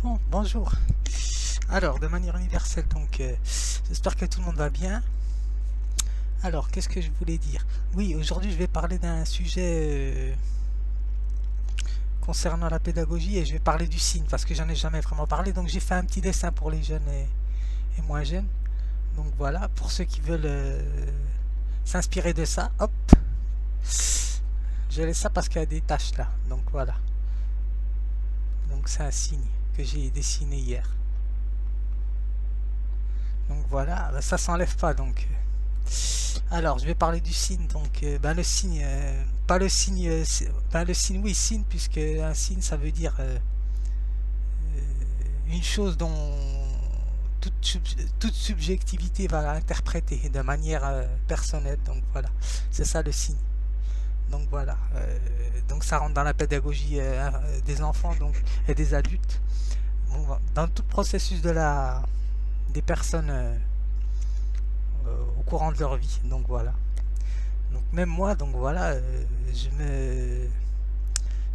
Bon, bonjour. Alors, de manière universelle, donc, j'espère que tout le monde va bien. Alors, qu'est-ce que je voulais dire? Oui, aujourd'hui, je vais parler d'un sujet concernant la pédagogie et je vais parler du signe parce que j'en ai jamais vraiment parlé. Donc, j'ai fait un petit dessin pour les jeunes et moins jeunes. Donc, voilà, pour ceux qui veulent s'inspirer de ça, hop, je laisse ça parce qu'il y a des taches là. Donc, voilà. Donc, c'est un signe que j'ai dessiné hier. Donc voilà, ça s'enlève pas donc. Alors je vais parler du signe. Donc le signe, pas le signe, le signe, oui, signe, puisque un signe ça veut dire une chose dont toute subjectivité va interpréter de manière personnelle. Donc voilà, c'est ça le signe. Donc voilà, donc ça rentre dans la pédagogie des enfants donc, et des adultes. Bon, dans tout le processus des personnes au courant de leur vie. Donc voilà. Donc même moi, donc voilà, je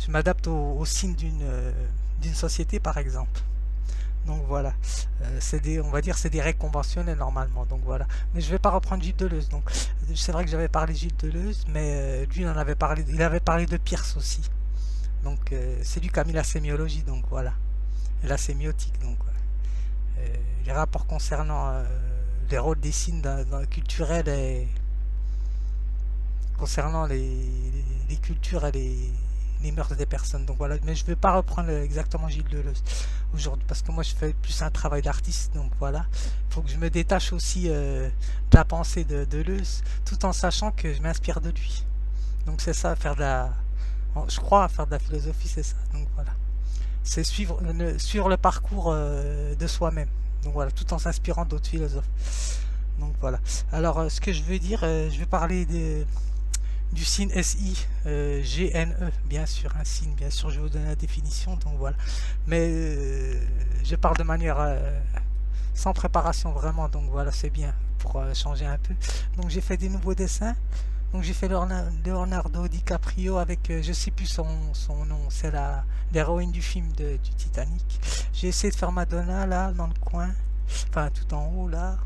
m'adapte aux signes d'une société par exemple. Donc voilà, on va dire c'est des règles conventionnelles normalement. Donc voilà, mais je vais pas reprendre Gilles Deleuze. Donc c'est vrai que j'avais parlé de Gilles Deleuze, mais lui il avait parlé de Peirce aussi. Donc c'est lui qui a mis la sémiologie. Donc voilà, et la sémiotique. Donc les rapports concernant les rôles des signes dans le culturel et concernant les cultures et les mœurs des personnes. Donc voilà, mais je ne vais pas reprendre exactement Gilles Deleuze aujourd'hui parce que moi je fais plus un travail d'artiste. Donc voilà, il faut que je me détache aussi de la pensée de Deleuze tout en sachant que je m'inspire de lui. Donc c'est ça, je crois faire de la philosophie, c'est ça. Donc voilà, c'est suivre le parcours de soi-même. Donc voilà, tout en s'inspirant d'autres philosophes. Donc voilà. Alors ce que je veux dire, je vais parler du signe SI-GNE, bien sûr, un signe, bien sûr, je vais vous donner la définition, donc voilà. Mais je parle de manière sans préparation vraiment, donc voilà, c'est bien pour changer un peu. Donc j'ai fait des nouveaux dessins. Donc j'ai fait Leonardo DiCaprio avec, je sais plus son nom, c'est l'héroïne du film du Titanic. J'ai essayé de faire Madonna là, dans le coin, enfin tout en haut là.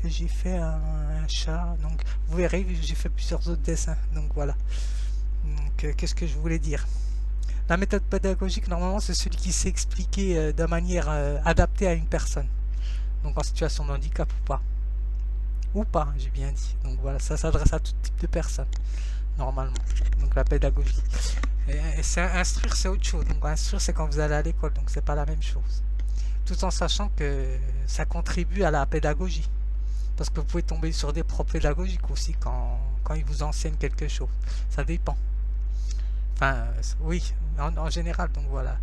Et j'ai fait un chat, donc vous verrez, j'ai fait plusieurs autres dessins, donc voilà. Donc qu'est-ce que je voulais dire? La méthode pédagogique, normalement, c'est celui qui sait expliquer de manière adaptée à une personne, donc en situation de handicap ou pas. Ou pas, j'ai bien dit. Donc voilà, ça s'adresse à tout type de personnes, normalement. Donc la pédagogie. Et instruire, c'est autre chose. Donc instruire, c'est quand vous allez à l'école, donc c'est pas la même chose. Tout en sachant que ça contribue à la pédagogie. Parce que vous pouvez tomber sur des profs pédagogiques aussi quand ils vous enseignent quelque chose. Ça dépend. Enfin, oui, en général, donc voilà.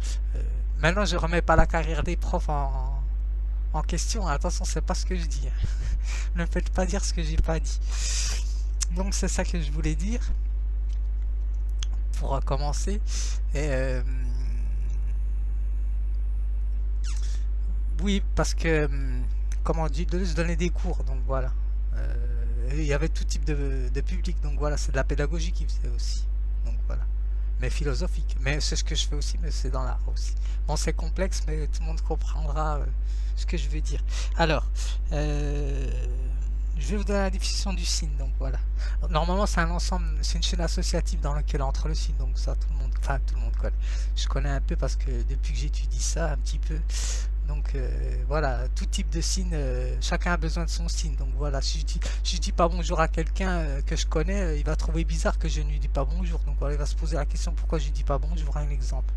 Maintenant, je remets pas la carrière des profs en question. Attention, c'est pas ce que je dis. Ne me faites pas dire ce que j'ai pas dit. Donc c'est ça que je voulais dire pour commencer. Et oui, parce que comment dire, de se donner des cours, donc voilà. Il y avait tout type de public, donc voilà, c'est de la pédagogie qui faisait aussi. Donc voilà. Mais philosophique. Mais c'est ce que je fais aussi, mais c'est dans l'art aussi. Bon, c'est complexe, mais tout le monde comprendra ce que je veux dire. Alors, je vais vous donner la définition du signe, donc voilà. Normalement, c'est un ensemble, c'est une chaîne associative dans laquelle entre le signe, donc ça, tout le monde connaît. Je connais un peu parce que depuis que j'étudie ça un petit peu, donc voilà, tout type de signe, chacun a besoin de son signe. Donc voilà, si je dis pas bonjour à quelqu'un que je connais, il va trouver bizarre que je ne lui dis pas bonjour. Donc voilà, il va se poser la question pourquoi je lui dis pas bonjour. Un exemple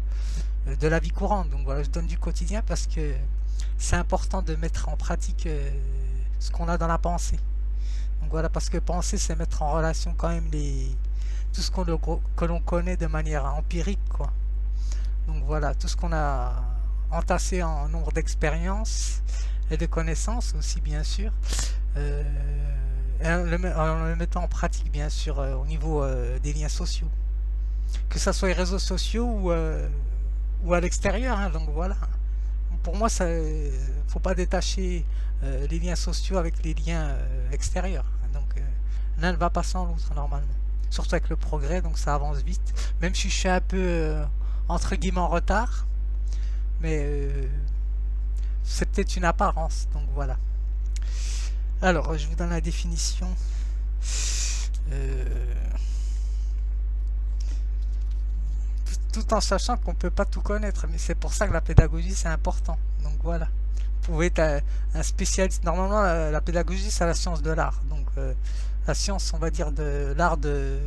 de la vie courante. Donc voilà, je donne du quotidien parce que c'est important de mettre en pratique ce qu'on a dans la pensée. Donc voilà, parce que penser, c'est mettre en relation quand même tout ce que l'on connaît de manière empirique, quoi. Donc voilà, tout ce qu'on a entassé en nombre d'expériences et de connaissances aussi, bien sûr, et en le mettant en pratique, bien sûr, au niveau des liens sociaux. Que ce soit les réseaux sociaux ou à l'extérieur, hein, donc voilà. Pour moi, ça faut pas détacher les liens sociaux avec les liens extérieurs. Donc l'un ne va pas sans l'autre normalement. Surtout avec le progrès, donc ça avance vite. Même si je suis un peu entre guillemets en retard, mais c'est peut-être une apparence, donc voilà. Alors, je vous donne la définition. Euh, tout en sachant qu'on ne peut pas tout connaître, mais c'est pour ça que la pédagogie, c'est important. Donc voilà. Vous pouvez être un spécialiste. Normalement, la pédagogie, c'est la science de l'art. Donc, la science, on va dire, de l'art de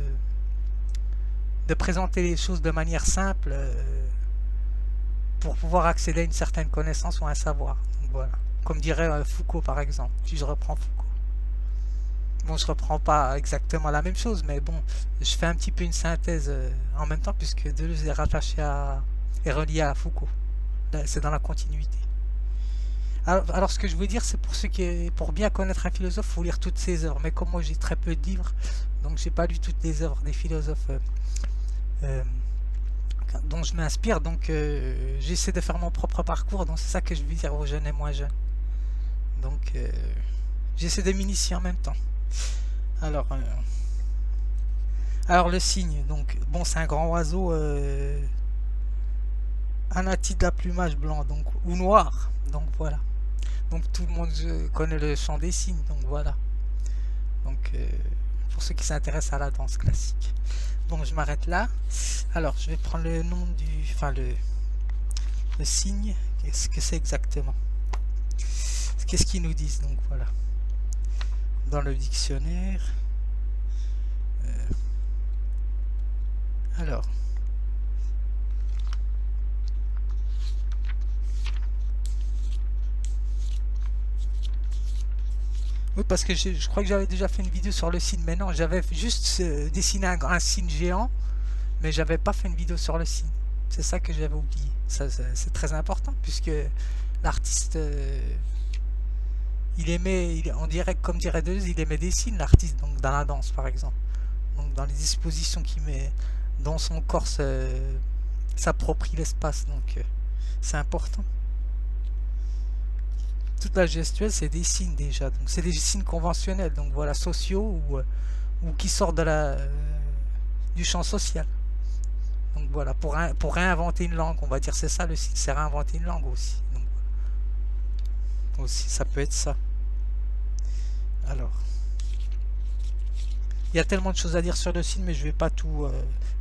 présenter les choses de manière simple pour pouvoir accéder à une certaine connaissance ou à un savoir. Donc, voilà. Comme dirait Foucault, par exemple, si je reprends Foucault. Bon, je reprends pas exactement la même chose, mais bon, je fais un petit peu une synthèse en même temps, puisque Deleuze est rattaché est relié à Foucault. C'est dans la continuité. Alors, ce que je veux dire, c'est pour bien connaître un philosophe, il faut lire toutes ses œuvres. Mais comme moi, j'ai très peu de livres, donc j'ai pas lu toutes les œuvres des philosophes euh, dont je m'inspire. Donc, j'essaie de faire mon propre parcours. Donc, c'est ça que je veux dire aux jeunes et moins jeunes. Donc, j'essaie de m'initier en même temps. Alors, le cygne, donc, bon, c'est un grand oiseau anatide à plumage blanc, donc, ou noir. Donc, voilà. Donc, tout le monde connaît le chant des cygnes, donc voilà. Donc, pour ceux qui s'intéressent à la danse classique. Bon, je m'arrête là. Alors, je vais prendre le nom le cygne. Qu'est-ce que c'est exactement? Qu'est-ce qu'ils nous disent? Donc, voilà. Dans le dictionnaire. Alors. Oui, parce que je crois que j'avais déjà fait une vidéo sur le cygne, mais non, j'avais juste dessiné un cygne géant, mais j'avais pas fait une vidéo sur le cygne. C'est ça que j'avais oublié. C'est très important, puisque l'artiste, on dirait, comme dirait Deleuze, il aimait des signes, l'artiste, donc dans la danse par exemple. Donc dans les dispositions qu'il met, dont son corps s'approprie l'espace, donc c'est important. Toute la gestuelle, c'est des signes déjà. Donc c'est des signes conventionnels, donc voilà, sociaux ou qui sortent du champ social. Donc voilà, pour réinventer une langue, on va dire c'est ça le signe, c'est réinventer une langue aussi. Donc, aussi, ça peut être ça. Alors, il y a tellement de choses à dire sur le signe, mais je vais pas tout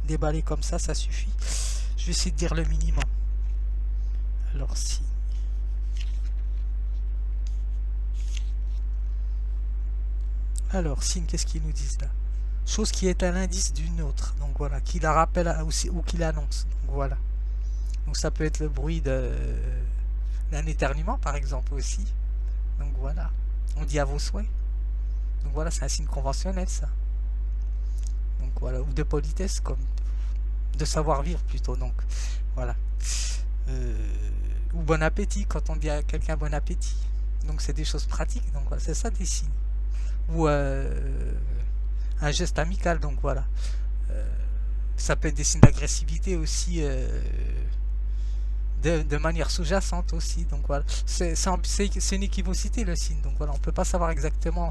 déballer comme ça suffit. Je vais essayer de dire le minimum. Alors, si. Alors, signe, qu'est-ce qu'ils nous disent là? Chose qui est un indice d'une autre, donc voilà, qui la rappelle aussi ou qui l'annonce, donc voilà. Donc ça peut être le bruit d'un éternuement par exemple aussi, donc voilà. On dit à vos souhaits, donc voilà, c'est un signe conventionnel ça. Donc voilà, ou de politesse, comme de savoir-vivre plutôt, donc voilà. Ou bon appétit, quand on dit à quelqu'un bon appétit, donc c'est des choses pratiques, donc voilà, c'est ça des signes. Ou un geste amical, donc voilà. Ça peut être des signes d'agressivité aussi, de manière sous-jacente aussi, donc voilà. C'est une équivocité le signe, donc voilà, on peut pas savoir exactement.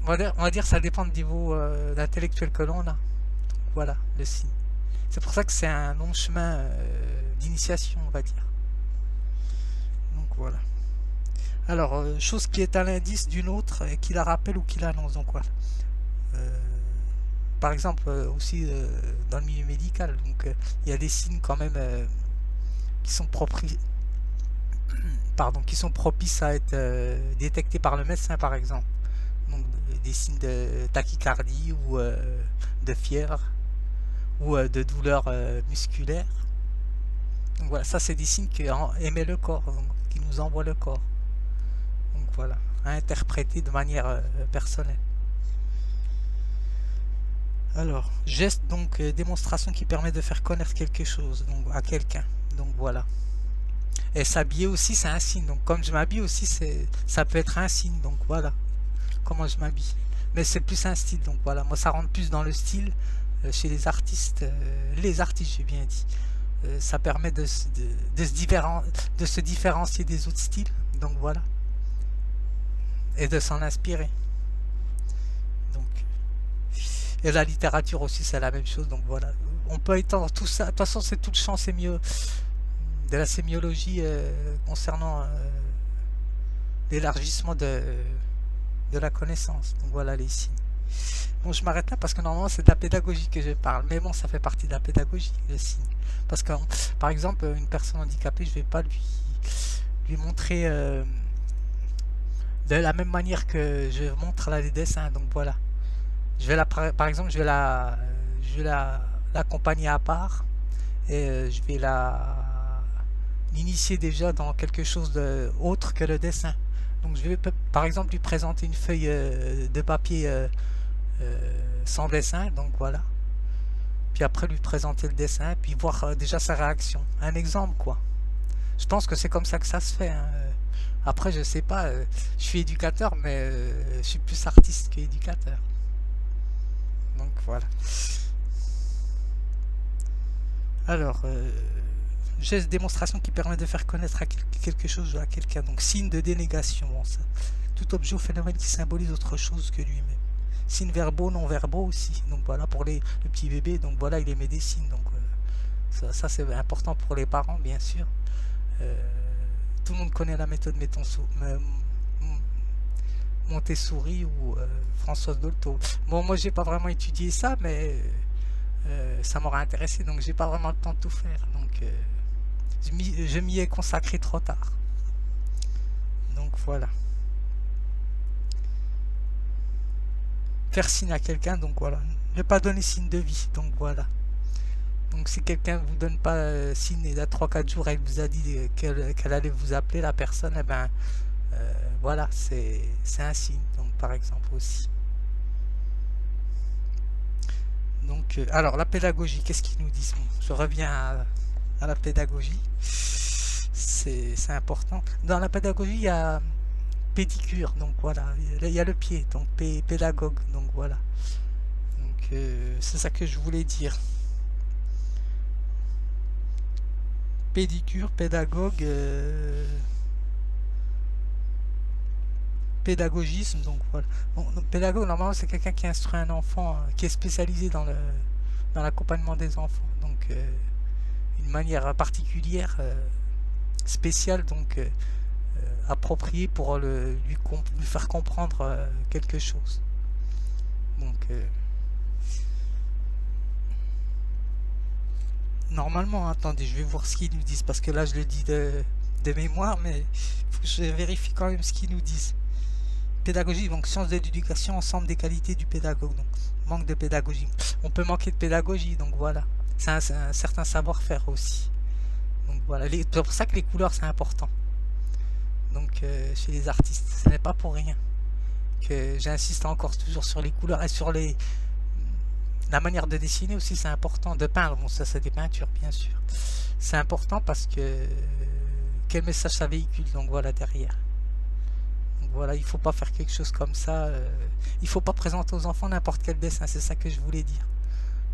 On va dire ça dépend du niveau d'intellectuel que l'on a. Donc, voilà, le signe. C'est pour ça que c'est un long chemin d'initiation, on va dire. Donc voilà. Alors, chose qui est à l'indice d'une autre, et qui la rappelle ou qui l'annonce, donc voilà. Par exemple, aussi dans le milieu médical, donc il y a des signes quand même qui sont qui sont propices à être détectés par le médecin, par exemple. Donc des signes de tachycardie ou de fièvre ou de douleur musculaire. Donc voilà, ça c'est des signes qu'émet le corps, donc, qui nous envoie le corps. Donc voilà, à interpréter de manière personnelle. Alors, geste, donc démonstration qui permet de faire connaître quelque chose donc, à quelqu'un. Donc voilà. Et s'habiller aussi, c'est un signe. Donc comme je m'habille aussi, ça peut être un signe. Donc voilà, comment je m'habille. Mais c'est plus un style. Donc voilà, moi ça rentre plus dans le style chez les artistes. Les artistes, j'ai bien dit. Ça permet de se différencier des autres styles. Donc voilà. Et de s'en inspirer. Et la littérature aussi, c'est la même chose. Donc voilà, on peut étendre tout ça. De toute façon, c'est tout le champ, c'est mieux. de la sémiologie concernant l'élargissement de la connaissance. Donc voilà les signes. Bon, je m'arrête là parce que normalement c'est de la pédagogie que je parle, mais bon, ça fait partie de la pédagogie, le signe. Parce que, par exemple, une personne handicapée, je vais pas lui montrer de la même manière que je montre là les dessins. Donc voilà. Je vais par exemple, je vais l'accompagner à part et je vais l'initier déjà dans quelque chose autre que le dessin. Donc je vais par exemple lui présenter une feuille de papier sans dessin, donc voilà. Puis après lui présenter le dessin, puis voir déjà sa réaction. Un exemple quoi. Je pense que c'est comme ça que ça se fait, hein. Après je sais pas, je suis éducateur mais je suis plus artiste qu'éducateur. Donc voilà. Alors, geste démonstration qui permet de faire connaître quelque chose à quelqu'un. Donc signe de dénégation. Bon, ça. Tout objet ou phénomène qui symbolise autre chose que lui-même. Signes verbaux, non verbaux aussi. Donc voilà pour le petit bébé. Donc voilà, il émet des signes. Donc ça c'est important pour les parents, bien sûr. Tout le monde connaît la méthode Montessori ou Françoise Dolto. Bon, moi j'ai pas vraiment étudié ça, mais ça m'aurait intéressé, donc j'ai pas vraiment le temps de tout faire. Donc je m'y ai consacré trop tard. Donc voilà. Faire signe à quelqu'un, donc voilà. Ne pas donner signe de vie, donc voilà. Donc si quelqu'un ne vous donne pas signe, et là 3-4 jours elle vous a dit qu'elle allait vous appeler, la personne, et ben voilà, c'est un signe, donc par exemple aussi. Donc, alors la pédagogie, qu'est-ce qu'ils nous disent? Bon, je reviens à la pédagogie, c'est important. Dans la pédagogie, il y a pédicure, donc voilà, il y a le pied, donc pédagogue, donc voilà. Donc c'est ça que je voulais dire. Pédicure, pédagogue, pédagogisme, donc voilà. Bon, donc, pédagogue, normalement, c'est quelqu'un qui instruit un enfant, qui est spécialisé dans l'accompagnement des enfants. Donc, une manière particulière, spéciale, donc appropriée pour lui faire comprendre quelque chose. Donc, normalement, attendez, je vais voir ce qu'ils nous disent, parce que là, je le dis de mémoire, mais faut que je vérifie quand même ce qu'ils nous disent. Pédagogie, donc sciences de l'éducation, ensemble des qualités du pédagogue. Donc manque de pédagogie. On peut manquer de pédagogie, donc voilà. C'est un certain savoir-faire aussi. Donc voilà, c'est pour ça que les couleurs c'est important. Donc chez les artistes, ce n'est pas pour rien que j'insiste encore toujours sur les couleurs et sur la manière de dessiner aussi, c'est important. De peindre, bon ça c'est des peintures bien sûr. C'est important parce que quel message ça véhicule, donc voilà derrière. Voilà, il faut pas faire quelque chose comme ça. Il faut pas présenter aux enfants n'importe quel dessin, c'est ça que je voulais dire.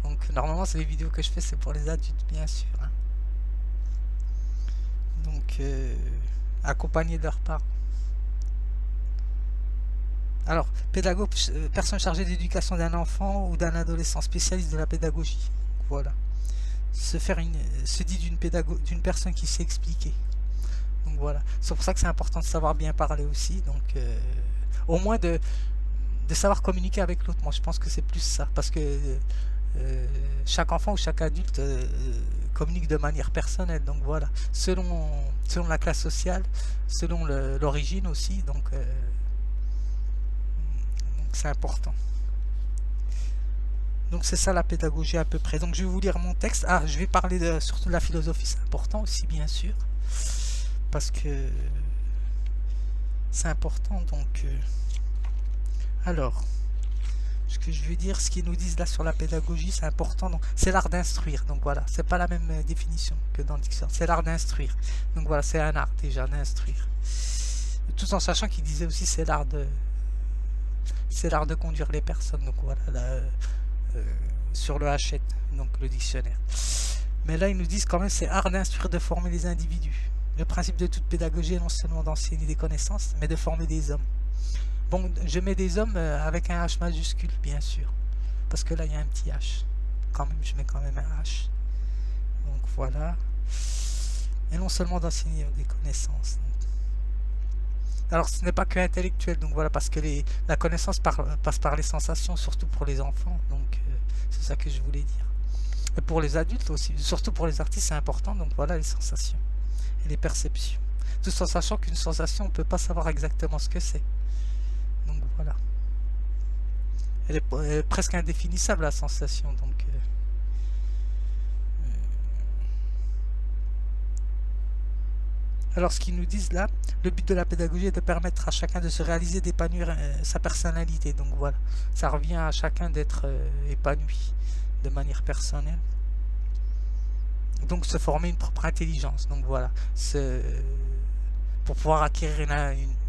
Donc normalement, c'est les vidéos que je fais, c'est pour les adultes, bien sûr. Hein. Donc, accompagner de leurs parents. Alors, pédagogue, personne chargée d'éducation d'un enfant ou d'un adolescent, spécialiste de la pédagogie. Voilà. Se dit d'une personne qui sait expliquer. Donc voilà, c'est pour ça que c'est important de savoir bien parler aussi, donc au moins de savoir communiquer avec l'autre. Moi je pense que c'est plus ça, parce que chaque enfant ou chaque adulte communique de manière personnelle, donc voilà, selon la classe sociale, selon l'origine aussi, donc c'est important. Donc c'est ça la pédagogie à peu près. Donc je vais vous lire mon texte. Ah, je vais parler surtout de la philosophie, c'est important aussi bien sûr. Parce que c'est important, donc alors ce que je veux dire, ce qu'ils nous disent là sur la pédagogie, c'est important. Donc c'est l'art d'instruire, donc voilà, c'est pas la même définition que dans le dictionnaire, c'est l'art d'instruire, donc voilà, c'est un art déjà d'instruire, tout en sachant qu'il disait aussi c'est l'art de conduire les personnes, donc voilà là, sur le Hachette, donc le dictionnaire. Mais là ils nous disent quand même c'est art d'instruire, de former les individus. Le principe de toute pédagogie est non seulement d'enseigner des connaissances, mais de former des hommes. Bon, je mets des hommes avec un H majuscule, bien sûr. Parce que là, il y a un petit H. Quand même, je mets quand même un H. Donc voilà. et non seulement d'enseigner des connaissances. Alors ce n'est pas que intellectuel, donc voilà, parce que la connaissance passe par les sensations, surtout pour les enfants, donc c'est ça que je voulais dire. Et pour les adultes aussi, surtout pour les artistes, c'est important, donc voilà les sensations et les perceptions. Tout en sachant qu'une sensation, on ne peut pas savoir exactement ce que c'est. Donc voilà. Elle est presque indéfinissable la sensation, donc... Alors ce qu'ils nous disent là, le but de la pédagogie est de permettre à chacun de se réaliser, d'épanouir sa personnalité. Donc voilà, ça revient à chacun d'être épanoui de manière personnelle. Donc se former une propre intelligence. Donc voilà, pour pouvoir acquérir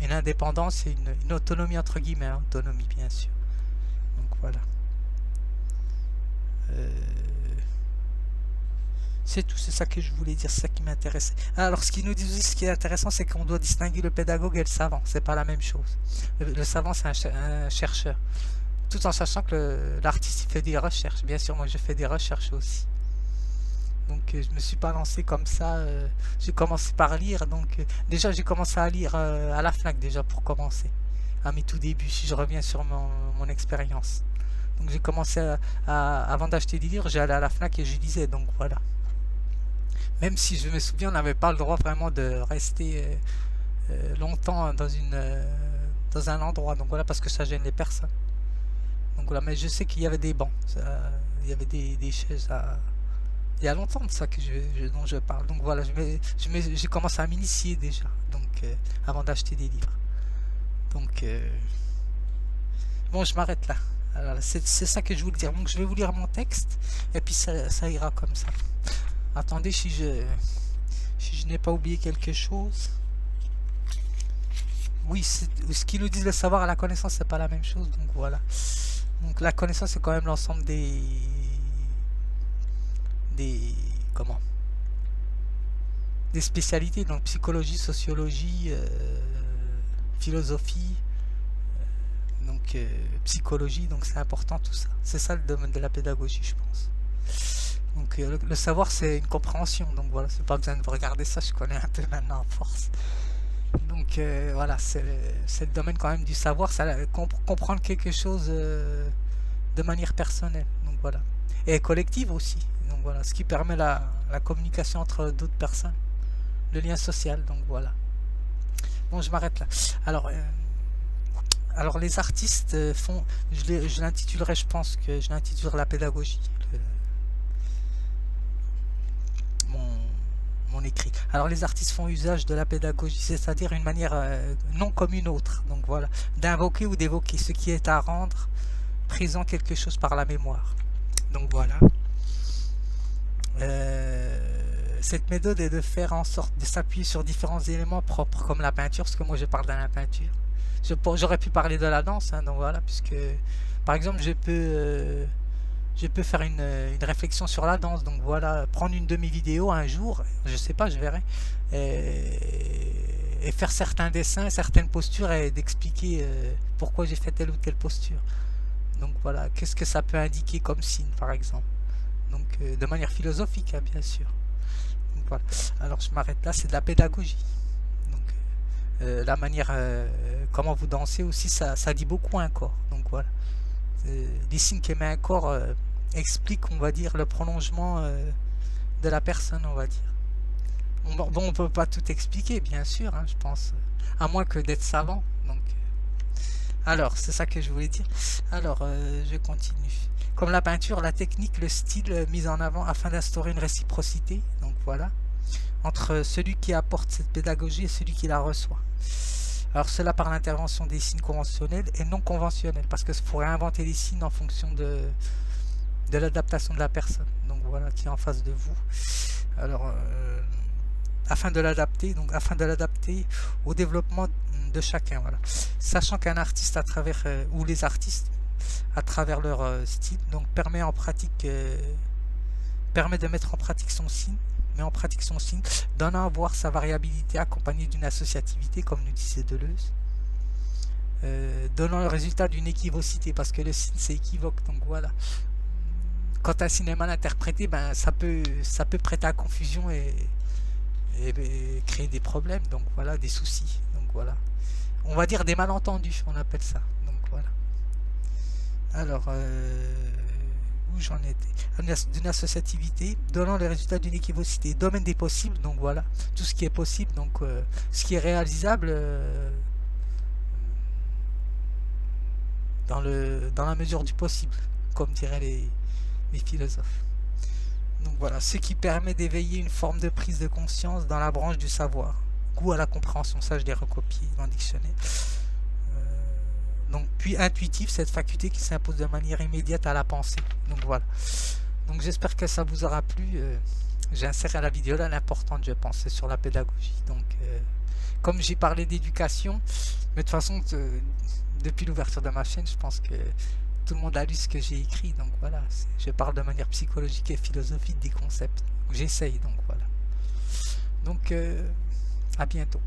une indépendance et une autonomie entre guillemets, hein, autonomie bien sûr. Donc voilà. C'est tout, c'est ça que je voulais dire, c'est ça qui m'intéressait. Alors, ce qu'ils nous disent aussi, ce qui est intéressant, c'est qu'on doit distinguer le pédagogue et le savant. C'est pas la même chose. Le savant, c'est un chercheur. Tout en sachant que l'artiste, il fait des recherches. Bien sûr, moi, je fais des recherches aussi. Donc, je me suis pas lancé comme ça. J'ai commencé par lire. Donc, déjà, j'ai commencé à lire à la FNAC, déjà, pour commencer. À mes tout débuts, si je reviens sur mon expérience. Donc, j'ai commencé avant d'acheter des livres, j'allais à la FNAC et je lisais. Donc, voilà. Même si je me souviens, on n'avait pas le droit vraiment de rester longtemps dans un endroit. Donc voilà, parce que ça gêne les personnes. Donc voilà, mais je sais qu'il y avait des bancs. Il y avait des chaises. Il y a longtemps de ça dont je parle. Donc voilà, j'ai commencé à m'initier déjà. Donc avant d'acheter des livres. Donc bon, je m'arrête là. C'est ça que je voulais dire. Donc je vais vous lire mon texte. Et puis ça ira comme ça. Attendez si je n'ai pas oublié quelque chose. Oui, ce qu'ils nous disent, le savoir et la connaissance, c'est pas la même chose. Donc voilà. Donc la connaissance, c'est quand même l'ensemble comment, des spécialités, donc psychologie, sociologie, philosophie, donc psychologie, donc c'est important tout ça. C'est ça le domaine de la pédagogie, je pense. Donc le savoir, c'est une compréhension. Donc voilà, c'est pas besoin de regarder ça, je connais un peu maintenant à force. Donc voilà, c'est le domaine quand même du savoir, ça, comprendre quelque chose de manière personnelle. Donc voilà, et collective aussi. Donc voilà, ce qui permet la communication entre d'autres personnes, le lien social. Donc voilà. Bon, je m'arrête là. Alors les artistes font, je l'intitulerai, je pense que je l'intitulerai la pédagogie. Mon écrit. Alors les artistes font usage de la pédagogie, c'est-à-dire une manière non comme une autre, donc voilà, d'invoquer ou d'évoquer ce qui est à rendre présent quelque chose par la mémoire. Donc voilà. Cette méthode est de faire en sorte de s'appuyer sur différents éléments propres, comme la peinture, parce que moi je parle de la peinture. J'aurais pu parler de la danse, hein, donc voilà, puisque par exemple je peux faire une réflexion sur la danse. Donc voilà, prendre une de mes vidéos un jour, je sais pas, je verrai, et faire certains dessins, certaines postures, et d'expliquer pourquoi j'ai fait telle ou telle posture. Donc voilà, qu'est-ce que ça peut indiquer comme signe par exemple. Donc de manière philosophique, hein, bien sûr. Donc voilà, alors je m'arrête là, c'est de la pédagogie. Donc la manière, comment vous dansez aussi, ça dit beaucoup à un corps. Donc voilà. Les signes qu'émet un corps expliquent, on va dire, le prolongement de la personne, on va dire. Bon, on peut pas tout expliquer, bien sûr, hein, je pense, à moins que d'être savant. Donc, alors, c'est ça que je voulais dire. Alors, je continue. Comme la peinture, la technique, le style mis en avant afin d'instaurer une réciprocité, donc voilà, entre celui qui apporte cette pédagogie et celui qui la reçoit. Alors cela par l'intervention des signes conventionnels et non conventionnels, parce que il faut réinventer les signes en fonction de l'adaptation de la personne, donc voilà, qui est en face de vous. Alors afin de l'adapter au développement de chacun, voilà. Sachant qu'un artiste à travers ou les artistes à travers leur style, donc permet de mettre en pratique son signe, donnant à voir sa variabilité accompagnée d'une associativité, comme nous disait Deleuze, donnant le résultat d'une équivocité, parce que le signe c'est équivoque, donc voilà. Quand un signe est mal interprété, ben, ça peut prêter à confusion et et créer des problèmes, donc voilà, des soucis. Donc voilà. On va dire des malentendus, on appelle ça. Donc voilà. Alors, où j'en étais? D'une associativité, donnant les résultats d'une équivocité. Domaine des possibles, donc voilà. Tout ce qui est possible, donc ce qui est réalisable dans la mesure du possible, comme diraient les philosophes. Donc voilà, ce qui permet d'éveiller une forme de prise de conscience dans la branche du savoir. Goût à la compréhension, ça je l'ai recopié dans le dictionnaire. Donc puis intuitif, cette faculté qui s'impose de manière immédiate à la pensée. Donc voilà. Donc j'espère que ça vous aura plu. J'ai inséré à la vidéo là l'importante, je pense, c'est sur la pédagogie. Donc comme j'ai parlé d'éducation, mais de toute façon depuis l'ouverture de ma chaîne, je pense que tout le monde a lu ce que j'ai écrit. Donc voilà, je parle de manière psychologique et philosophique des concepts. J'essaye, donc voilà. Donc à bientôt.